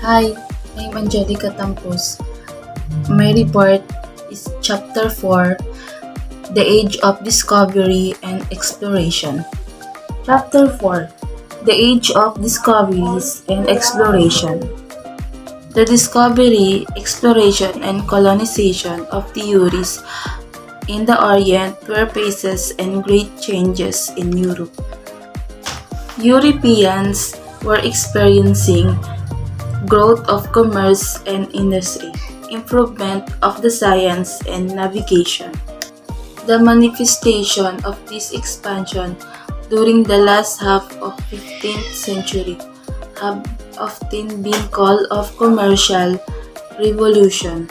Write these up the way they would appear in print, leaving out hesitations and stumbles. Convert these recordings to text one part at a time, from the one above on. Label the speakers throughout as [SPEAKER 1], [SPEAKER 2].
[SPEAKER 1] Hi, I'm Angelica Tampos. My report is Chapter 4, The Age of Discovery and Exploration. Chapter 4, The Age of Discoveries and Exploration. The discovery, exploration, and colonization of the Uris in the Orient were phases and great changes in Europe. Europeans were experiencing growth of commerce and industry, improvement of the science and navigation. The manifestation of this expansion during the last half of 15th century have often been called of commercial revolution.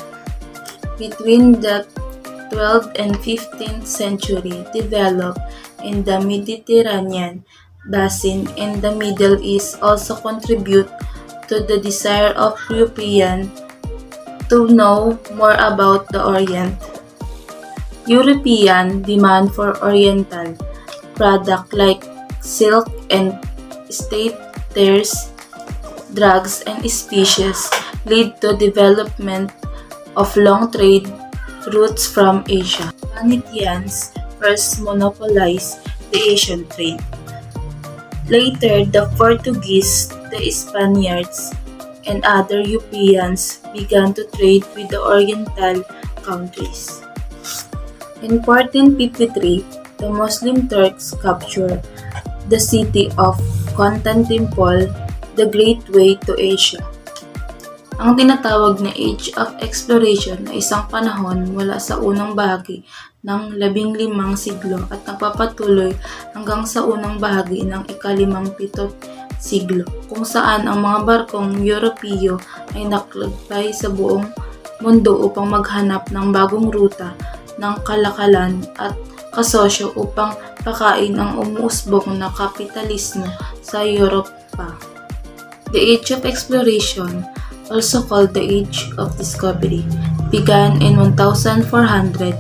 [SPEAKER 1] Between the 12th and 15th century developed in the Mediterranean basin and the Middle East also contribute to the desire of Europeans to know more about the Orient. European demand for Oriental products like silk and staters, drugs and species lead to development of long trade routes from Asia. Venetians first monopolized the Asian trade. Later, the Portuguese, the Spaniards, and other Europeans began to trade with the Oriental countries. In 1453, the Muslim Turks captured the city of Constantinople, the gateway to Asia. Ang tinatawag na Age of Exploration ay isang panahon mula sa unang bahagi ng 15 siglo at nagpapatuloy hanggang sa unang bahagi ng ika-17 siglo, kung saan ang mga barkong Europeo ay naglakbay sa buong mundo upang maghanap ng bagong ruta ng kalakalan at kasosyo upang pakain ang umuusbong na kapitalismo sa Europa. The Age of Exploration, also called the Age of Discovery, began in 1400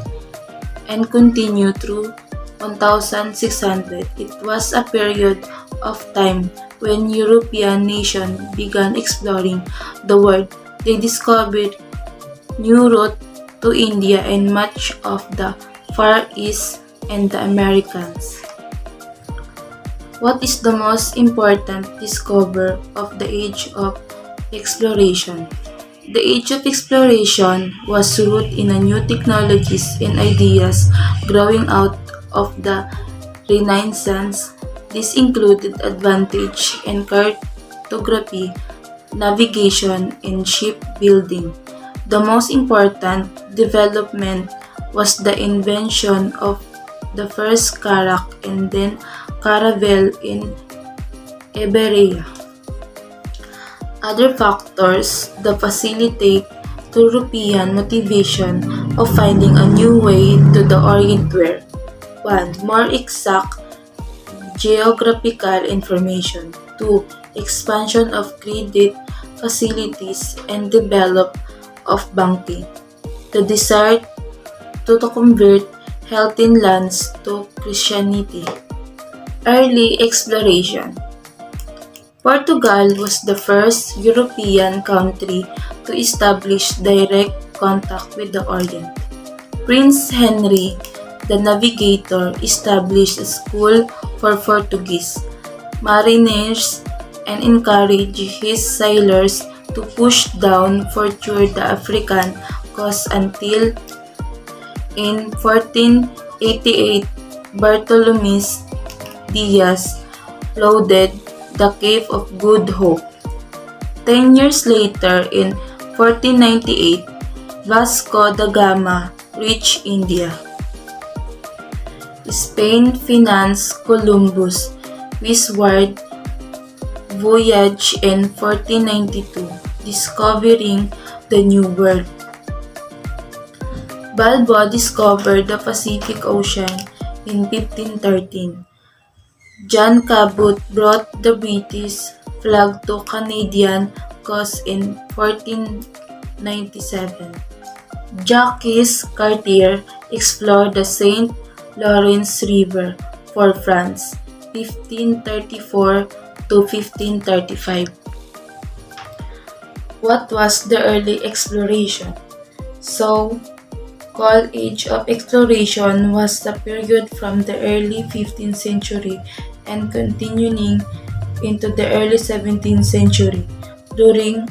[SPEAKER 1] and continued through 1600. It was a period of time when European nations began exploring the world. They discovered new routes to India and much of the Far East and the Americas. What is the most important discovery of the Age of Exploration? The Age of Exploration was rooted in new technologies and ideas growing out of the Renaissance. This included advantage in cartography, navigation, and shipbuilding. The most important development was the invention of the first carrack and then caravel in Iberia. Other factors that facilitate to European motivation of finding a new way to the Orient were: 1. More exact geographical information. 2. Expansion of credit facilities and development of banking. The desire to convert heathen lands to Christianity. Early exploration. Portugal was the first European country to establish direct contact with the Orient. Prince Henry, the navigator, established a school for Portuguese mariners and encouraged his sailors to push down further the African coast until in 1488 Bartolomé Diaz loaded the Cape of Good Hope. 10 years later, in 1498, Vasco da Gama reached India. Spain financed Columbus' westward voyage in 1492, discovering the New World. Balboa discovered the Pacific Ocean in 1513. John Cabot brought the British flag to Canadian coast in 1497. Jacques Cartier explored the St. Lawrence River for France, 1534 to 1535. What was the early exploration? So, called Age of Exploration was the period from the early 15th century and continuing into the early 17th century, during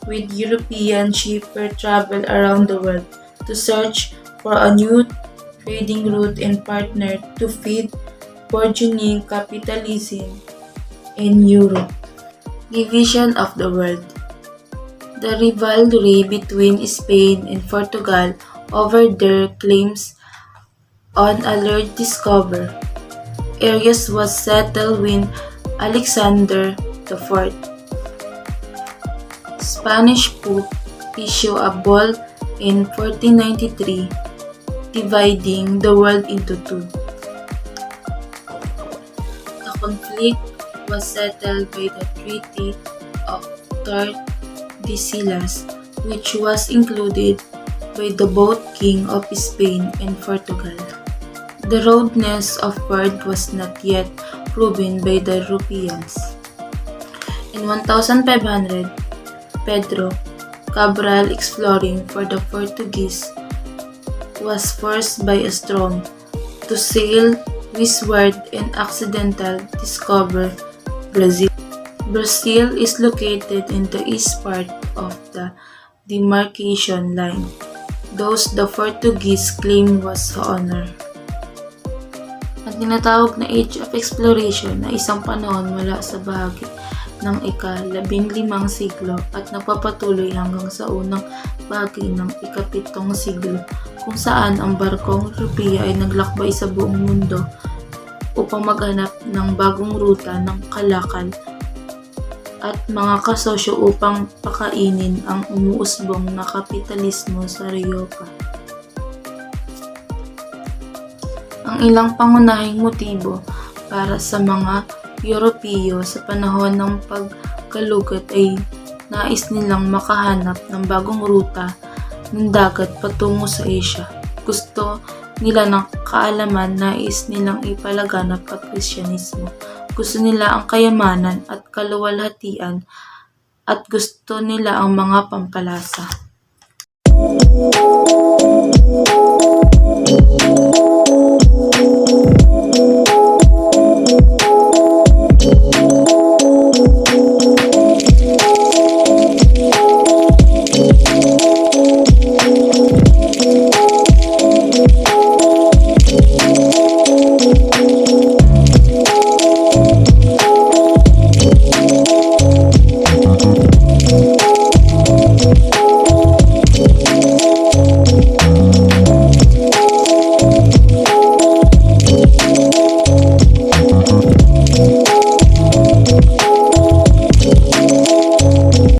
[SPEAKER 1] with European shippers travel around the world to search for a new trading route and partner to feed burgeoning capitalism in Europe. Division of the world. The rivalry between Spain and Portugal over their claims on a large discovered areas was settled when Alexander IV, Spanish Pope, issued a bull in 1493 dividing the world into two. The conflict was settled by the Treaty of Tordesillas, which was included by the both King of Spain and Portugal. The roundness of world was not yet proven by the Europeans. In 1500, Pedro Cabral, exploring for the Portuguese, was forced by a storm to sail westward and accidentally discover Brazil. Brazil is located in the east part of the demarcation line, thus the Portuguese claim was honor. Ang tinatawag na Age of Exploration ay isang panahon mula sa bahagi ng ika-15 siglo at napapatuloy hanggang sa unang bahagi ng ika-7 siglo, kung saan ang barkong European ay naglakbay sa buong mundo upang maghanap ng bagong ruta ng kalakal at mga kasosyo upang pakainin ang umuusbong na kapitalismo sa Europa. Ang ilang pangunahing motibo para sa mga Europeo sa panahon ng pagkalugat ay nais nilang makahanap ng bagong ruta ng dagat patungo sa Asia. Gusto nila ng kaalaman, nais nilang ipalaganap ang Kristyanismo. Gusto nila ang kayamanan at kaluwalhatian at gusto nila ang mga pampalasa.